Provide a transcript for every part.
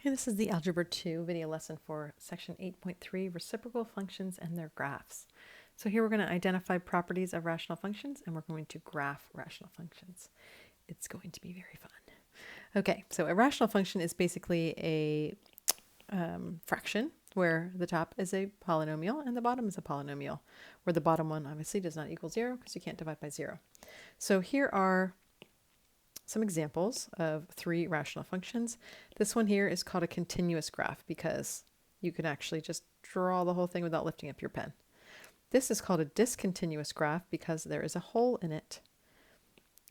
Okay, this is the Algebra 2 video lesson for section 8.3, reciprocal functions and their graphs. So here we're going to identify properties of rational functions and we're going to graph rational functions. It's going to be very fun. Okay, so a rational function is basically a fraction where the top is a polynomial and the bottom is a polynomial, where the bottom one obviously does not equal 0 because you can't divide by 0. So here are some examples of three rational functions. This one here is called a continuous graph because you can actually just draw the whole thing without lifting up your pen. This is called a discontinuous graph because there is a hole in it.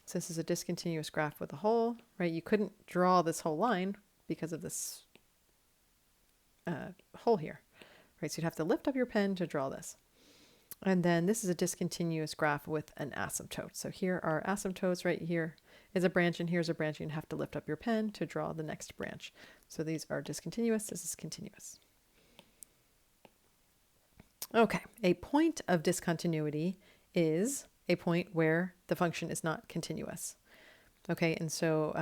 So this is a discontinuous graph with a hole, right? You couldn't draw this whole line because of this hole here, right? So you'd have to lift up your pen to draw this. And then this is a discontinuous graph with an asymptote. So here are asymptotes. Right here is a branch and here's a branch. You'd have to lift up your pen to draw the next branch. So these are discontinuous. This is continuous. Okay, a point of discontinuity is a point where the function is not continuous. Okay, and so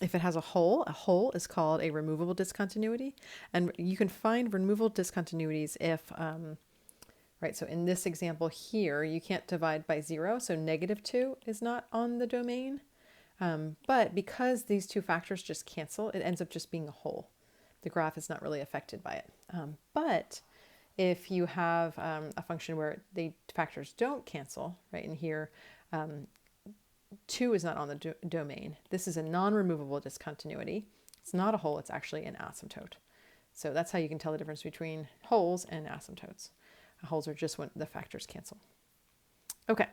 if it has a hole is called a removable discontinuity. And you can find removable discontinuities if right, so in this example here, you can't divide by 0, so -2 is not on the domain. But because these two factors just cancel, it ends up just being a hole. The graph is not really affected by it. But if you have a function where the factors don't cancel, right, and here 2 is not on the domain, this is a non-removable discontinuity. It's not a hole, it's actually an asymptote. So that's how you can tell the difference between holes and asymptotes. Holes are just when the factors cancel. Okay,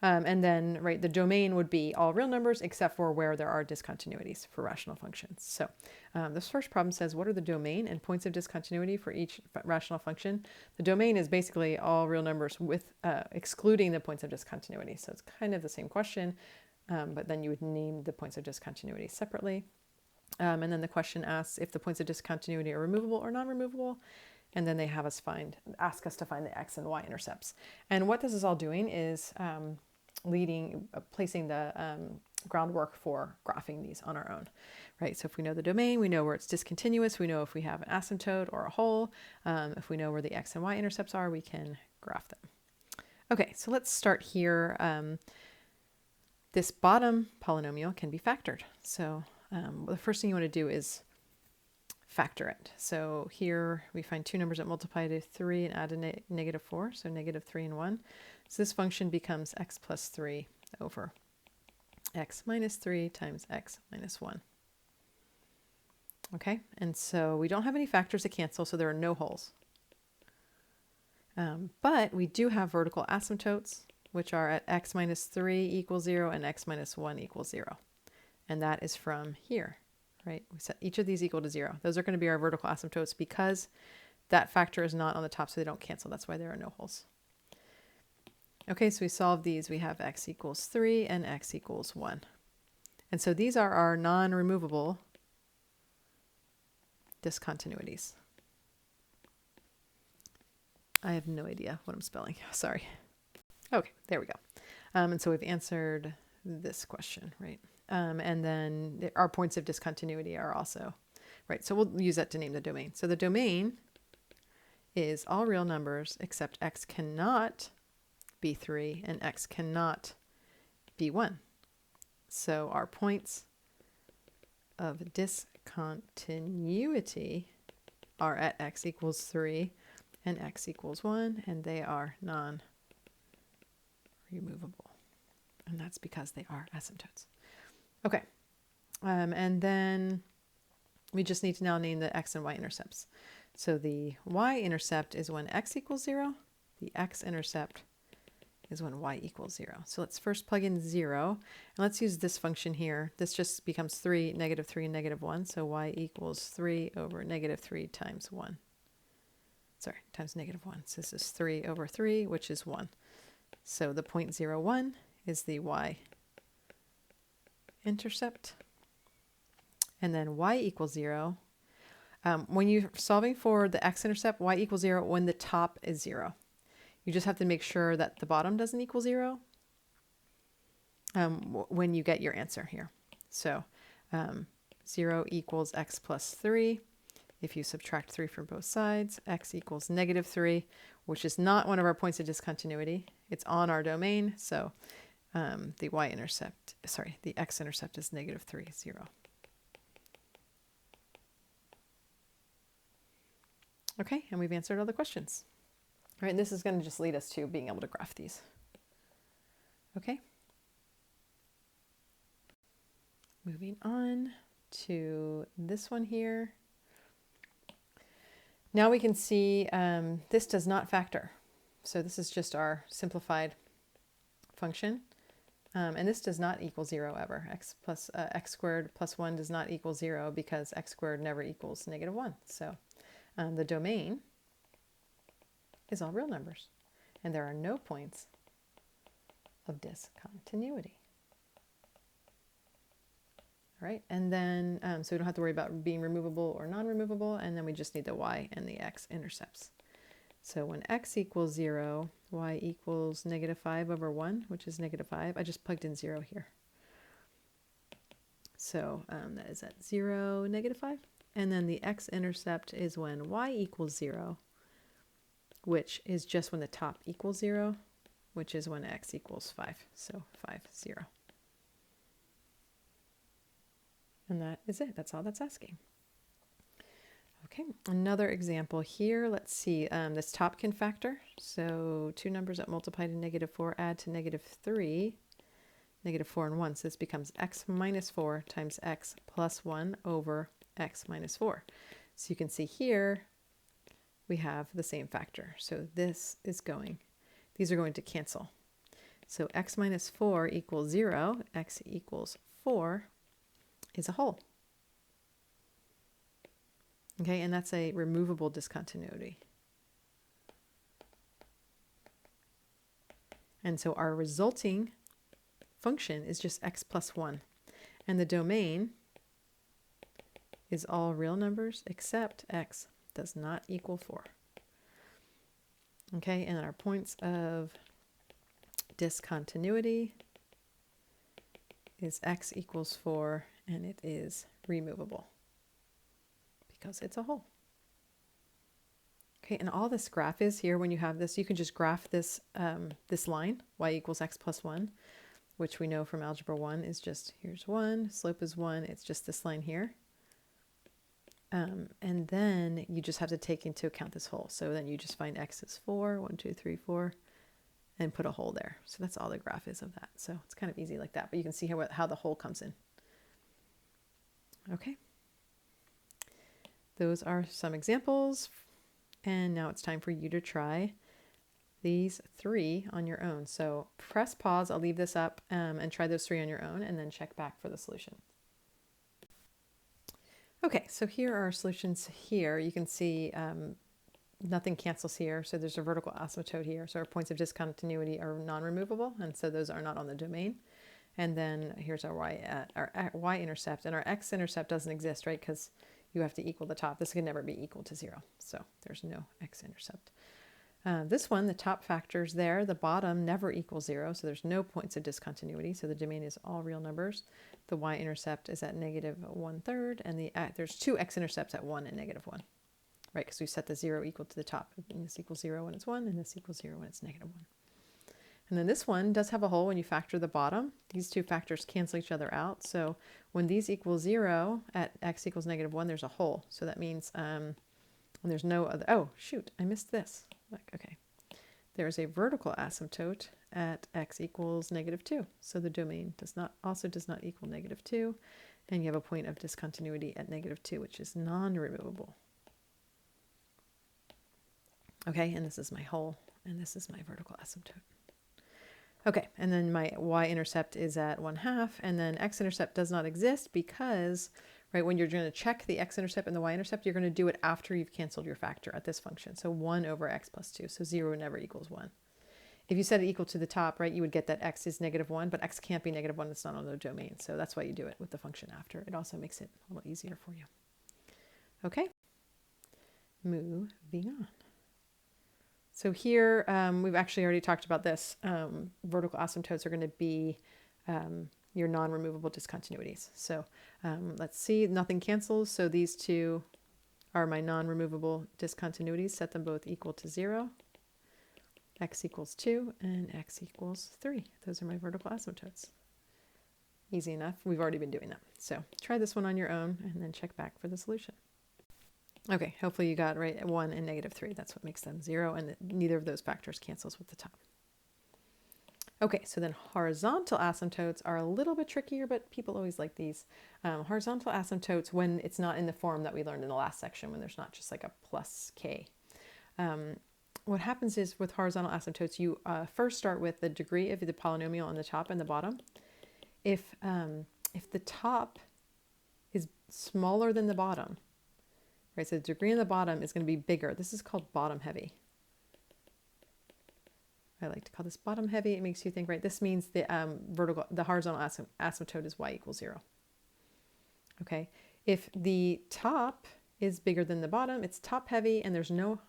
and then, right, the domain would be all real numbers except for where there are discontinuities for rational functions. So this first problem says, what are the domain and points of discontinuity for each rational function? The domain is basically all real numbers with excluding the points of discontinuity. So it's kind of the same question, but then you would name the points of discontinuity separately. And then the question asks if the points of discontinuity are removable or non-removable. And then they have us ask us to find the x and y intercepts. And what this is all doing is placing the groundwork for graphing these on our own, right? So if we know the domain, we know where it's discontinuous, we know if we have an asymptote or a hole. If we know where the x and y intercepts are, we can graph them. Okay, so let's start here. This bottom polynomial can be factored. So the first thing you want to do is factor it. So here we find two numbers that multiply to 3 and add a -4, so -3 and 1. So this function becomes x plus 3 over x minus 3 times x minus 1. Okay, and so we don't have any factors to cancel, so there are no holes. But we do have vertical asymptotes, which are at x minus 3 equals 0 and x minus 1 equals 0. And that is from here. Right, we set each of these equal to 0. Those are going to be our vertical asymptotes because that factor is not on the top, so they don't cancel. That's why there are no holes. Okay, so we solve these. We have x equals 3 and x equals 1. And so these are our non-removable discontinuities. I have no idea what I'm spelling. Sorry. Okay, there we go. And so we've answered this question, right? And then our points of discontinuity are also, right, so we'll use that to name the domain. So the domain is all real numbers except x cannot be 3 and x cannot be 1. So our points of discontinuity are at x equals 3 and x equals 1, and they are non-removable. And that's because they are asymptotes. Okay, and then we just need to now name the x and y intercepts. So the y-intercept is when x equals 0. The x-intercept is when y equals 0. So let's first plug in 0. And let's use this function here. This just becomes 3, -3, and -1. So y equals 3 over -3 times 1. Sorry, times -1. So this is 3 over 3, which is 1. So the 0.01 is the y-intercept. And then y equals 0. When you're solving for the x-intercept, y equals 0 when the top is 0. You just have to make sure that the bottom doesn't equal 0 when you get your answer here. So 0 equals x plus 3. If you subtract 3 from both sides, x equals negative 3, which is not one of our points of discontinuity. It's on our domain, so the x-intercept is negative 3, 0. Okay, and we've answered all the questions. All right, this is going to just lead us to being able to graph these. Okay. Moving on to this one here. Now we can see this does not factor. So this is just our simplified function. And this does not equal 0 ever. X squared plus 1 does not equal 0 because x squared never equals negative 1. So the domain is all real numbers. And there are no points of discontinuity. All right, and then, so we don't have to worry about being removable or non-removable, and then we just need the y and the x-intercepts. So when x equals 0, y equals negative 5 over 1, which is negative 5. I just plugged in 0 here. So that is at 0, negative 5. And then the x-intercept is when y equals 0, which is just when the top equals 0, which is when x equals 5. So 5, 0. And that is it. That's all that's asking. Okay, another example here. Let's see. This top can factor. So two numbers that multiply to negative 4 add to negative 3. Negative 4 and 1. So this becomes x minus 4 times x plus 1 over x minus 4. So you can see here we have the same factor. So this is going, these are going to cancel. So x minus 4 equals 0. X equals 4 is a whole. Okay, and that's a removable discontinuity. And so our resulting function is just x plus 1. And the domain is all real numbers except x does not equal 4. Okay, and our points of discontinuity is x equals 4, and it is removable because it's a whole. Okay, and all this graph is here, when you have this, you can just graph this, this line, y equals x plus 1, which we know from algebra 1 is just, here's 1, slope is 1, it's just this line here. And then you just have to take into account this whole. So then you just find x is 4, 1, 2, 3, 4, and put a hole there. So that's all the graph is of that. So it's kind of easy like that, but you can see how the hole comes in. Okay. Those are some examples. And now it's time for you to try these 3 on your own. So press pause, I'll leave this up, and try those 3 on your own, and then check back for the solution. Okay, so here are our solutions here. You can see nothing cancels here, so there's a vertical asymptote here. So our points of discontinuity are non-removable, and so those are not on the domain. And then here's our y-intercept, and our x-intercept doesn't exist, right? Because you have to equal the top. This can never be equal to 0, so there's no x-intercept. This one, the top factor is there. The bottom never equals 0, so there's no points of discontinuity. So the domain is all real numbers. The y-intercept is at negative 1/3, and there's 2 x-intercepts at 1 and negative 1, right? Because we set the 0 equal to the top. And this equals 0 when it's 1, and this equals 0 when it's negative 1. And then this one does have a hole when you factor the bottom. These two factors cancel each other out. So when these equal 0 at x equals negative 1, there's a hole. So that means when there's no other, oh shoot, I missed this. Okay, there's a vertical asymptote at x equals negative 2. So the domain also does not equal negative 2. And you have a point of discontinuity at negative 2, which is non-removable. Okay, and this is my hole, and this is my vertical asymptote. Okay, and then my y-intercept is at 1/2, and then x-intercept does not exist because, right, when you're going to check the x-intercept and the y-intercept, you're going to do it after you've canceled your factor at this function. So 1 over x plus 2, so 0 never equals 1. If you set it equal to the top, right, you would get that x is negative 1, but x can't be negative 1, it's not on the domain. So that's why you do it with the function after. It also makes it a little easier for you. Okay, moving on. So here, we've actually already talked about this. Vertical asymptotes are going to be your non-removable discontinuities. So let's see, nothing cancels. So these two are my non-removable discontinuities. Set them both equal to 0. X equals 2 and x equals 3. Those are my vertical asymptotes. Easy enough. We've already been doing that. So try this one on your own and then check back for the solution. Okay, hopefully you got right 1 and -3. That's what makes them 0, and neither of those factors cancels with the top. Okay, so then horizontal asymptotes are a little bit trickier, but people always like these. Horizontal asymptotes when it's not in the form that we learned in the last section, when there's not just like a plus k. What happens is with horizontal asymptotes, you first start with the degree of the polynomial on the top and the bottom. If the top is smaller than the bottom, right, so the degree on the bottom is going to be bigger. This is called bottom heavy. I like to call this bottom heavy. It makes you think, right, this means the horizontal asymptote is y equals 0. Okay, if the top is bigger than the bottom, it's top heavy and there's no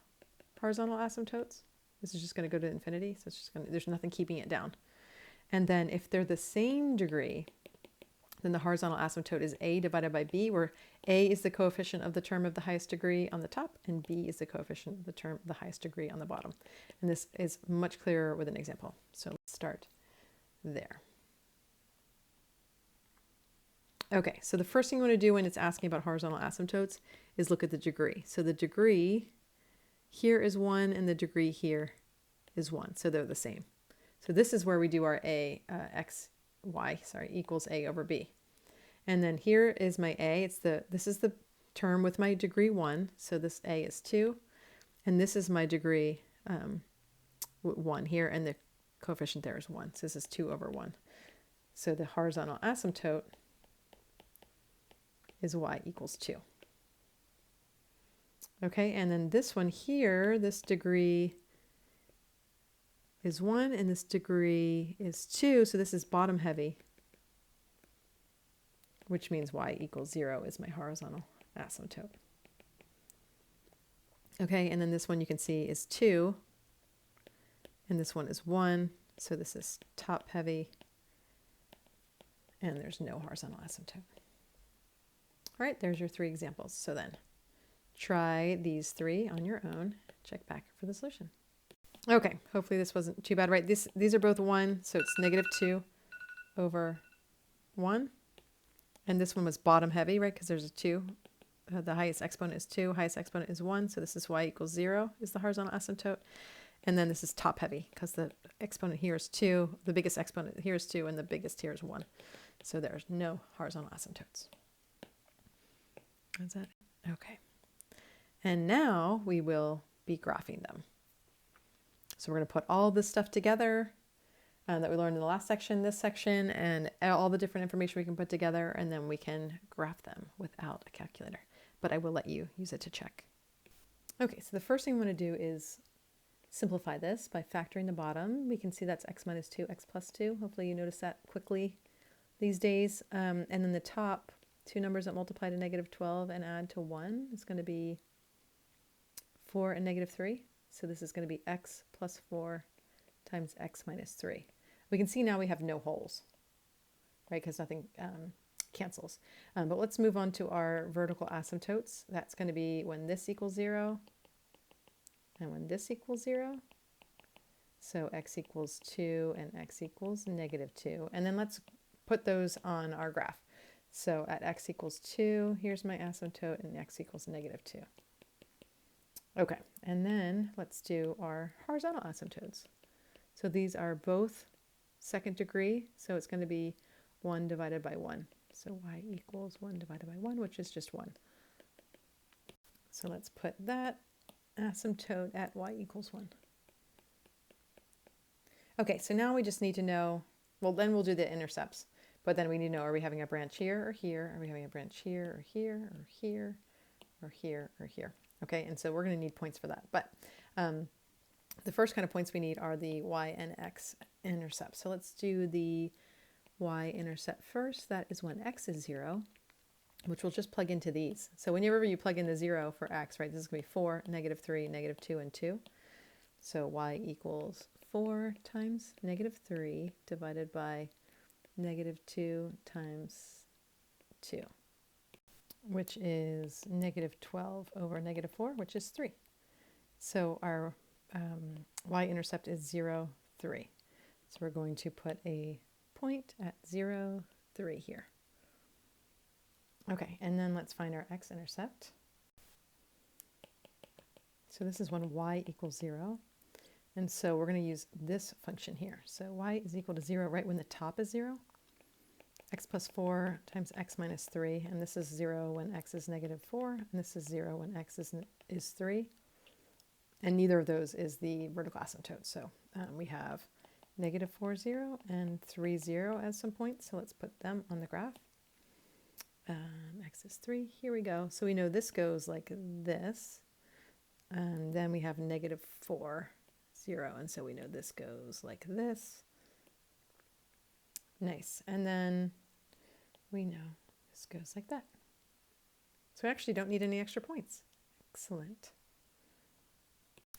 horizontal asymptotes. This is just going to go to infinity, so it's just going to, there's nothing keeping it down. And then if they're the same degree, then the horizontal asymptote is a divided by b, where a is the coefficient of the term of the highest degree on the top, and b is the coefficient of the term of the highest degree on the bottom. And this is much clearer with an example. So let's start there. Okay, so the first thing you want to do when it's asking about horizontal asymptotes is look at the degree. So the degree here is 1, and the degree here is 1, so they're the same. So this is where we do our equals a over b. And then here is my a. This is the term with my degree 1, so this a is 2, and this is my degree 1 here, and the coefficient there is 1. So this is 2 over 1. So the horizontal asymptote is y equals 2. Okay, and then this one here, this degree is 1 and this degree is 2, so this is bottom heavy, which means y equals 0 is my horizontal asymptote. Okay, and then this one you can see is 2, and this one is 1, so this is top heavy, and there's no horizontal asymptote. All right, there's your 3 examples. So then try these 3 on your own, check back for the solution. Okay, hopefully this wasn't too bad, right? These are both 1, so it's -2 over 1. And this one was bottom heavy, right? Because there's a 2. The highest exponent is 2, highest exponent is 1, so this is y equals 0 is the horizontal asymptote. And then this is top heavy because the exponent here is 2, the biggest exponent here is 2, and the biggest here is 1. So there's no horizontal asymptotes. Is that okay? And now we will be graphing them. So we're going to put all this stuff together that we learned in the last section, this section, and all the different information we can put together, and then we can graph them without a calculator. But I will let you use it to check. Okay, so the first thing we want to do is simplify this by factoring the bottom. We can see that's x minus 2, x plus 2. Hopefully you notice that quickly these days. And then the top, 2 numbers that multiply to -12 and add to 1 is going to be 4 and -3. So this is going to be x plus 4 times x minus 3. We can see now we have no holes, right? Because nothing cancels. But let's move on to our vertical asymptotes. That's going to be when this equals 0 and when this equals 0. So x equals 2 and x equals -2. And then let's put those on our graph. So at x equals 2, here's my asymptote, and x equals -2. Okay, and then let's do our horizontal asymptotes. So these are both second degree, so it's going to be 1 divided by 1. So y equals 1 divided by 1, which is just 1. So let's put that asymptote at y equals 1. Okay, so now we just need to know, well, then we'll do the intercepts. But then we need to know, are we having a branch here or here? Are we having a branch here or here or here or here or here? Okay, and so we're going to need points for that. But the first kind of points we need are the y and x intercepts. So let's do the y-intercept first. That is when x is 0, which we'll just plug into these. So whenever you plug in the 0 for x, right, this is going to be 4, -3, -2, and 2. So y equals 4 times -3 divided by -2 times 2. which is negative 12 over negative 4, which is 3. So our y-intercept is 0, 3. So we're going to put a point at 0, 3 here. Okay, and then let's find our x-intercept. So this is when y equals 0. And so we're going to use this function here. So y is equal to 0 right when the top is 0. X plus 4 times x minus 3. And this is 0 when x is negative 4. And this is 0 when x is 3. And neither of those is the vertical asymptote. So we have negative 4, 0 and 3, 0 as some points. So let's put them on the graph. X is 3. Here we go. So we know this goes like this. And then we have negative 4, 0. And so we know this goes like this. Nice. And then we know this goes like that. So we actually don't need any extra points. Excellent.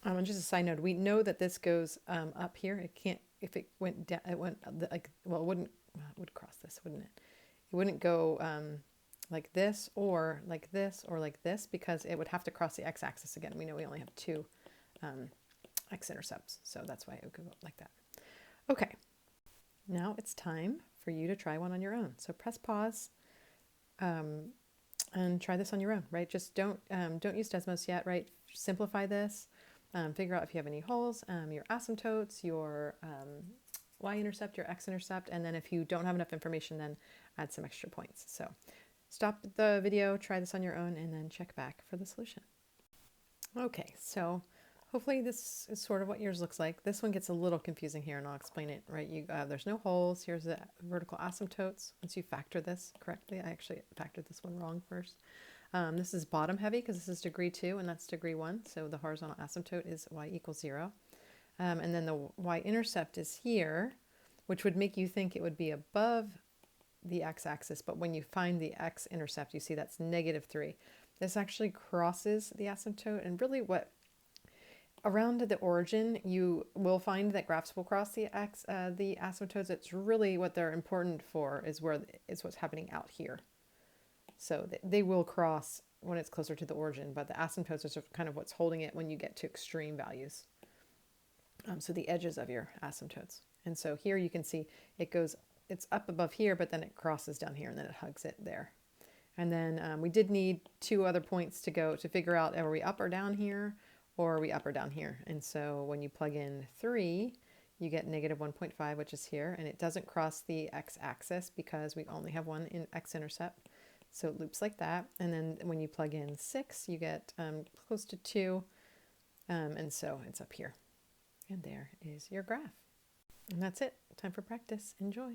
And just a side note, we know that this goes up here. It can't, if it went down, it went like, well, it would cross this, wouldn't it? It wouldn't go like this or like this or like this, because it would have to cross the x-axis again. We know we only have 2 x-intercepts, so that's why it would go like that. Okay, now it's time for you to try one on your own. So press pause and try this on your own, right? Just don't use Desmos yet, right? Simplify this. Figure out if you have any holes, your asymptotes, your y-intercept, your x-intercept, and then if you don't have enough information, then add some extra points. So stop the video, try this on your own, and then check back for the solution. Okay, so hopefully this is sort of what yours looks like. This one gets a little confusing here, and I'll explain it, right? There's no holes. Here's the vertical asymptotes. Once you factor this correctly, I actually factored this one wrong first. This is bottom heavy because this is degree 2 and that's degree 1. So the horizontal asymptote is y equals 0. And then the y-intercept is here, which would make you think it would be above the x-axis. But when you find the x-intercept, you see that's negative 3. This actually crosses the asymptote. And really around the origin, you will find that graphs will cross the asymptotes. It's really what they're important for is what's happening out here. So they will cross when it's closer to the origin, but the asymptotes are kind of what's holding it when you get to extreme values. So the edges of your asymptotes. And so here you can see it's up above here, but then it crosses down here and then it hugs it there. And then we did need 2 other points to figure out, are we up or down here, or are we up or down here? And so when you plug in 3, you get negative 1.5, which is here, and it doesn't cross the x-axis because we only have one in x-intercept. So it loops like that. And then when you plug in 6, you get close to 2. And so it's up here. And there is your graph. And that's it. Time for practice. Enjoy.